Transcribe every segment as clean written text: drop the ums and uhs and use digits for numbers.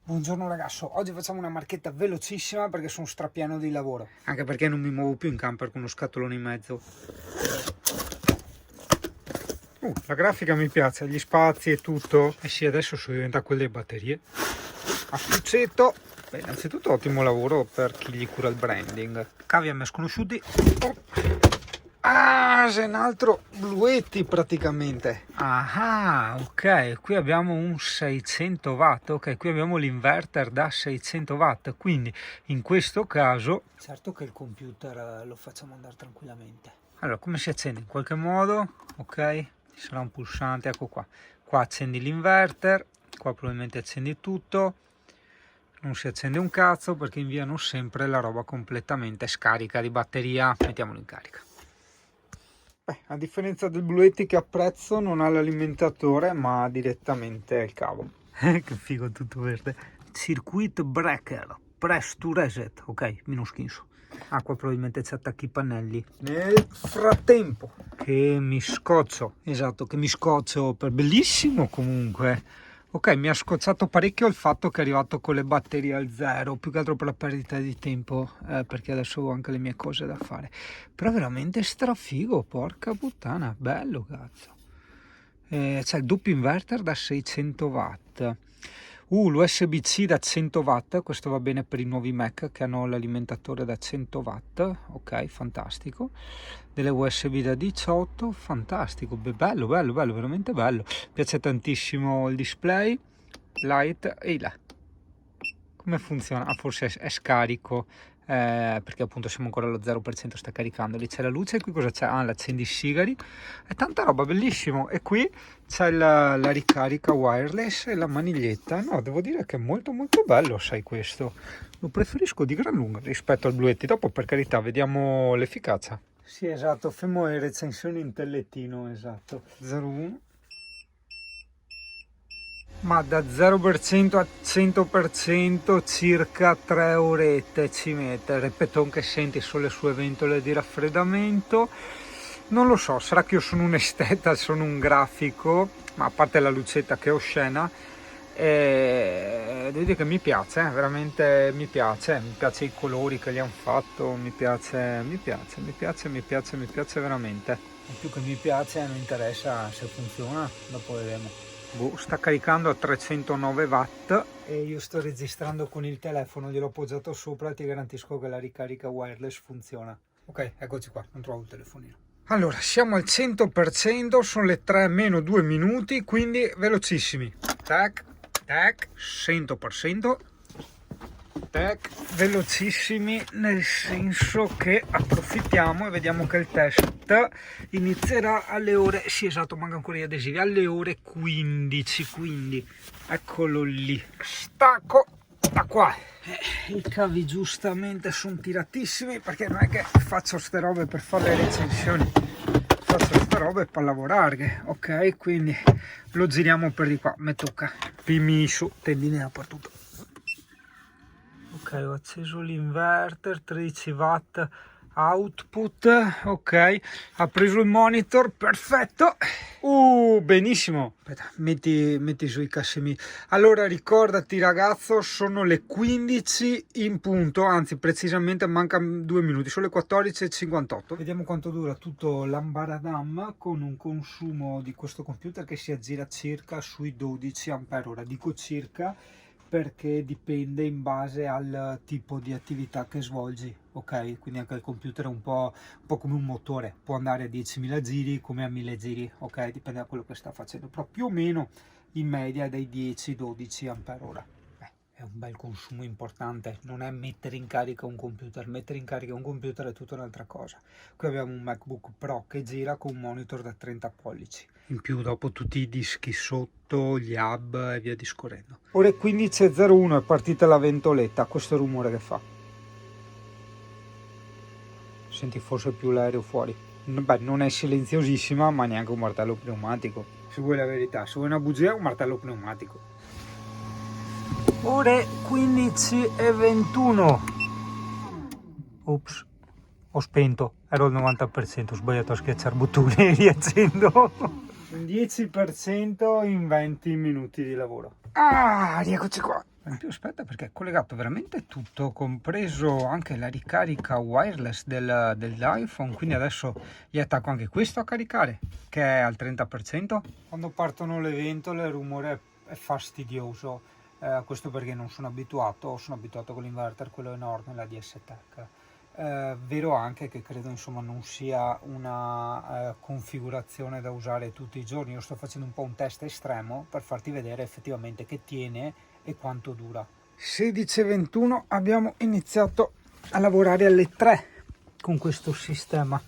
Buongiorno ragazzo, oggi facciamo una marchetta velocissima perché sono strapieno di lavoro. Anche perché non mi muovo più in camper con uno scatolone in mezzo. La grafica mi piace, gli spazi e tutto. Eh sì, adesso sono diventato quelle batterie. A spuzzetto. Beh, innanzitutto ottimo lavoro per chi gli cura il branding. Cavi a me sconosciuti. Ah, c'è un altro Bluetti praticamente. Ah, ok, qui abbiamo un 600 watt, ok, qui abbiamo l'inverter da 600 watt, quindi in questo caso... Certo che il computer lo facciamo andare tranquillamente. Allora, come si accende? In qualche modo, ok, ci sarà un pulsante, ecco qua. Qua accendi l'inverter, qua probabilmente accendi tutto. Non si accende un cazzo perché inviano sempre la roba completamente scarica di batteria. Mettiamolo in carica. A differenza del Bluetti che apprezzo, non ha l'alimentatore ma ha direttamente il cavo. Che figo, tutto verde. Circuit breaker, press to reset, ok, meno skinso. Ah, qua probabilmente ci attacchi i pannelli. Nel frattempo che mi scoccio, esatto, che mi scoccio per bellissimo comunque. Ok, mi ha scocciato parecchio il fatto che è arrivato con le batterie al zero, più che altro per la perdita di tempo, perché adesso ho anche le mie cose da fare. Però veramente strafigo, porca puttana, bello cazzo. C'è il doppio inverter da 600 watt. L'USB-C da 100 watt, questo va bene per i nuovi Mac che hanno l'alimentatore da 100 watt, ok, fantastico. Delle USB da 18, fantastico, bello, veramente bello. Mi piace tantissimo il display, light, e là. Come funziona? Ah, forse è scarico, perché appunto siamo ancora allo 0%, sta caricando. Lì c'è la luce, qui cosa c'è? Ah, l'accendi sigari, è tanta roba, bellissimo. E qui c'è la ricarica wireless e la maniglietta. No, devo dire che è molto bello, sai, questo. Lo preferisco di gran lunga rispetto al Bluetti. Dopo, per carità, vediamo l'efficacia. Sì, esatto, fermo le recensioni in tellettino, esatto. 01. Ma da 0% a 100% circa 3 orette ci mette. Il ripeton che senti sulle sue ventole di raffreddamento. Non lo so, sarà che io sono un esteta, sono un grafico, ma a parte la lucetta che è oscena, devo dire che mi piace, veramente mi piace i colori che gli hanno fatto, mi piace veramente. E più che mi piace, non interessa se funziona, dopo vedremo. Sta caricando a 309 watt e io sto registrando con il telefono, gliel'ho appoggiato sopra e ti garantisco che la ricarica wireless funziona. Ok, eccoci qua, non trovo il telefonino. Allora, siamo al 100%, sono le 3 meno 2 minuti, quindi velocissimi. Tac, tac, 100%. Tac, velocissimi nel senso che approfittiamo e vediamo che il test inizierà alle ore, sì esatto, manca ancora gli adesivi, alle ore 15, quindi eccolo lì, stacco da qua. I cavi giustamente sono tiratissimi perché non è che faccio ste robe per fare le recensioni, faccio ste robe per lavorare, ok? Quindi lo giriamo per di qua, mi tocca, pimi su, tendine dappertutto. Ok, ho acceso l'inverter, 13 watt output, ok, ha preso il monitor, perfetto, benissimo. Aspetta, metti sui cassimi. Allora ricordati ragazzo, sono le 15 in punto, anzi precisamente mancano 2 minuti, sono le 14:58. Vediamo quanto dura tutto l'ambaradam con un consumo di questo computer che si aggira circa sui 12 ampere ora, dico circa perché dipende in base al tipo di attività che svolgi, ok? Quindi anche il computer è un po' come un motore, può andare a 10.000 giri come a 1.000 giri, ok? Dipende da quello che sta facendo, però più o meno in media dai 10-12 ampere ora. È un bel consumo importante, non è mettere in carica un computer, mettere in carica un computer è tutta un'altra cosa. Qui abbiamo un MacBook Pro che gira con un monitor da 30 pollici. In più dopo tutti i dischi sotto, gli hub e via discorrendo. Ore 15:01 è partita la ventoletta, questo è il rumore che fa. Senti forse più l'aereo fuori. Beh, non è silenziosissima ma neanche un martello pneumatico. Se vuoi la verità, se vuoi una bugia è un martello pneumatico. Ore 15:21. Ops, ho spento, ero al 90%, ho sbagliato a schiacciare bottoni e riaccendo. 10% in 20 minuti di lavoro. Ah, rieccoci qua. In più aspetta, perché è collegato veramente tutto, compreso anche la ricarica wireless dell'iPhone, quindi adesso gli attacco anche questo a caricare, che è al 30%. Quando partono le ventole il rumore è fastidioso, questo perché non sono abituato con l'inverter, quello enorme, la DS-Tech. Vero anche che credo insomma non sia una configurazione da usare tutti i giorni. Io sto facendo un po' un test estremo per farti vedere effettivamente che tiene e quanto dura. 16:21 abbiamo iniziato a lavorare alle 3 con questo sistema.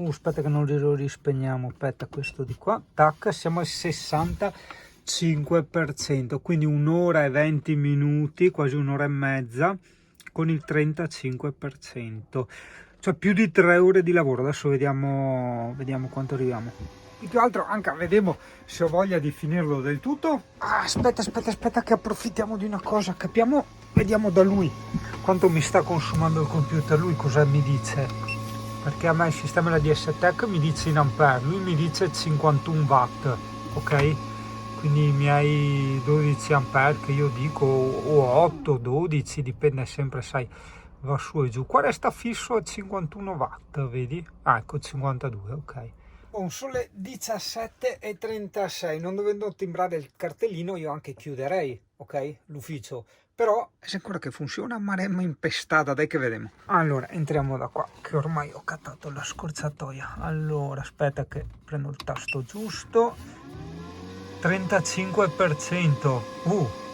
Aspetta che non lo rispegniamo, aspetta, questo di qua, tac, siamo al 65%, quindi un'ora e 20 minuti, quasi un'ora e mezza con il 35%, cioè più di 3 ore di lavoro. Adesso vediamo quanto arriviamo. Di più altro anche vediamo se ho voglia di finirlo del tutto. Aspetta che approfittiamo di una cosa, vediamo da lui quanto mi sta consumando il computer, lui cosa mi dice, perché a me il sistema della DS-Tech mi dice in ampere, lui mi dice 51 watt, ok? Quindi i miei 12 ampere che io dico, o 8, 12, dipende sempre, sai, va su e giù. Qua resta fisso a 51 watt, vedi? Ecco, 52, ok. Sono le 17:36, non dovendo timbrare il cartellino io anche chiuderei, ok, l'ufficio, però è sicuro che funziona, maremma impestata, dai che vediamo. Allora, entriamo da qua, che ormai ho cattato la scorciatoia. Allora, aspetta che prendo il tasto giusto. 35%.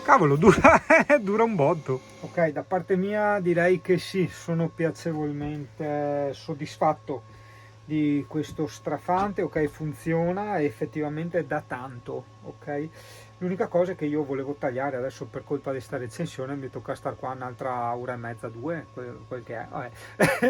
Cavolo, dura un botto. Ok, da parte mia direi che sì, sono piacevolmente soddisfatto di questo strafante, ok, funziona e effettivamente da tanto, ok. L'unica cosa è che io volevo tagliare adesso per colpa di sta recensione, mi tocca star qua un'altra ora e mezza, 2, quel che è, vabbè,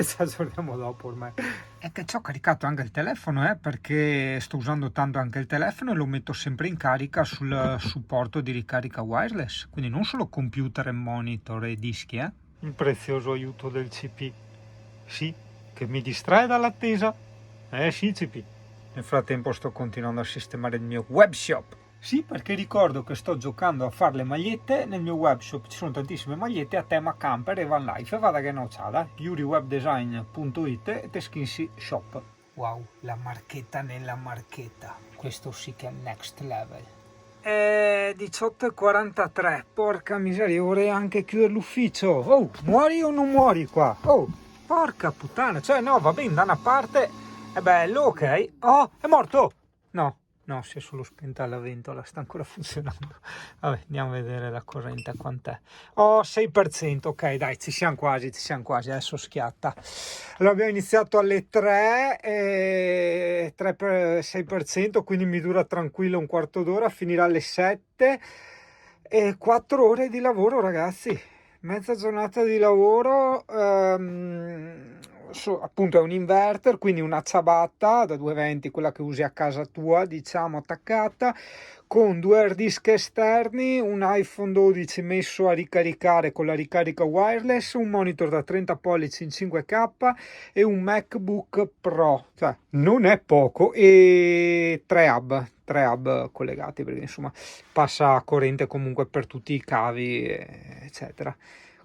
ci aggiorniamo dopo ormai. È che ci ho caricato anche il telefono, perché sto usando tanto anche il telefono e lo metto sempre in carica sul supporto di ricarica wireless, quindi non solo computer e monitor e dischi, Il prezioso aiuto del CP, sì, che mi distrae dall'attesa. Sì, CP. Nel frattempo sto continuando a sistemare il mio webshop. Sì, perché ricordo che sto giocando a fare le magliette nel mio webshop. Ci sono tantissime magliette a tema camper e van life. Vada che no ciala, yuriwebdesign.it e Teschinsi shop. Wow, la marchetta nella marchetta. Questo sì che è next level. 18:43, porca miseria, vorrei anche chiudere l'ufficio. Oh, muori o non muori qua? Oh, porca puttana, cioè no, va bene, da una parte è bello, ok. Oh, è morto! No, si è solo spenta la ventola, sta ancora funzionando. Vabbè, andiamo a vedere la corrente quant'è. 6%, ok, dai, ci siamo quasi, adesso schiatta. Allora abbiamo iniziato alle 3, 6%, quindi mi dura tranquillo un quarto d'ora, finirà alle 7 e 4 ore di lavoro, ragazzi. Mezza giornata di lavoro, appunto è un inverter, quindi una ciabatta da 220, quella che usi a casa tua, diciamo, attaccata, con 2 hard disk esterni, un iPhone 12 messo a ricaricare con la ricarica wireless, un monitor da 30 pollici in 5K e un MacBook Pro, cioè non è poco, e 3 hub collegati, perché insomma passa corrente comunque per tutti i cavi, eccetera.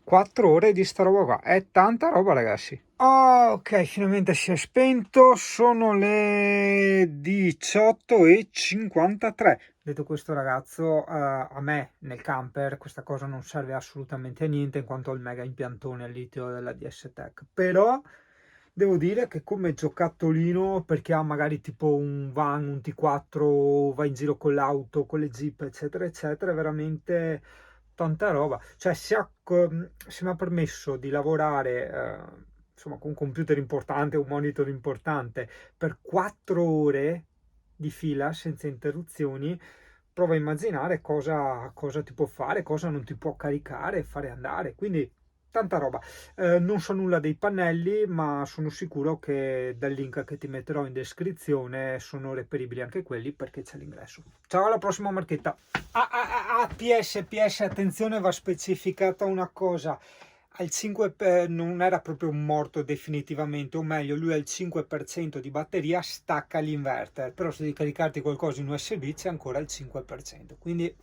4 ore di sta roba qua, è tanta roba, ragazzi. Ok, finalmente si è spento, sono le 18:53. Detto questo, ragazzo, a me nel camper questa cosa non serve assolutamente a niente in quanto ho il mega impiantone al litio della DS-Tech, però devo dire che come giocattolino, per chi ha magari tipo un van, un T4, va in giro con l'auto, con le jeep, eccetera, eccetera, è veramente tanta roba. Cioè, se mi ha permesso di lavorare, insomma, con un computer importante, un monitor importante, per 4 ore di fila, senza interruzioni, prova a immaginare cosa ti può fare, cosa non ti può caricare e fare andare. Quindi tanta roba. Non so nulla dei pannelli, ma sono sicuro che dal link che ti metterò in descrizione sono reperibili anche quelli, perché c'è l'ingresso. Ciao, alla prossima marchetta. PS, attenzione, va specificata una cosa. Al 5 non era proprio morto definitivamente, o meglio, lui al 5% di batteria stacca l'inverter, però se devi caricarti qualcosa in USB c'è ancora il 5%, quindi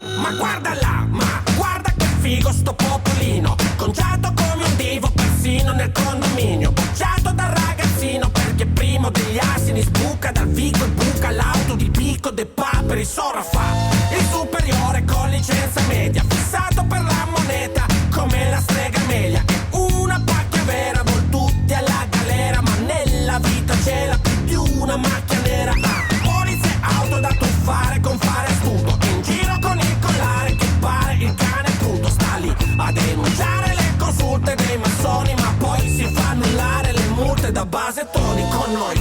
Ma guarda là, ma guarda che figo sto popolino, conciato come un divo persino nel condominio, bocciato dal ragazzino perché primo degli asini, sbuca dal figo e buca l'auto di picco de paperi, sora fa il superiore con licenza media, fissato per la moneta come la strega media, e una pacchia vera, vol tutti alla galera, ma nella vita c'è la più di una macchia nera. Polizia e auto da tuffare con fare astuto, in giro con il collare che pare il cane punto, sta lì a denunciare le consulte dei massoni, ma poi si fa annullare le multe da basettoni con noi.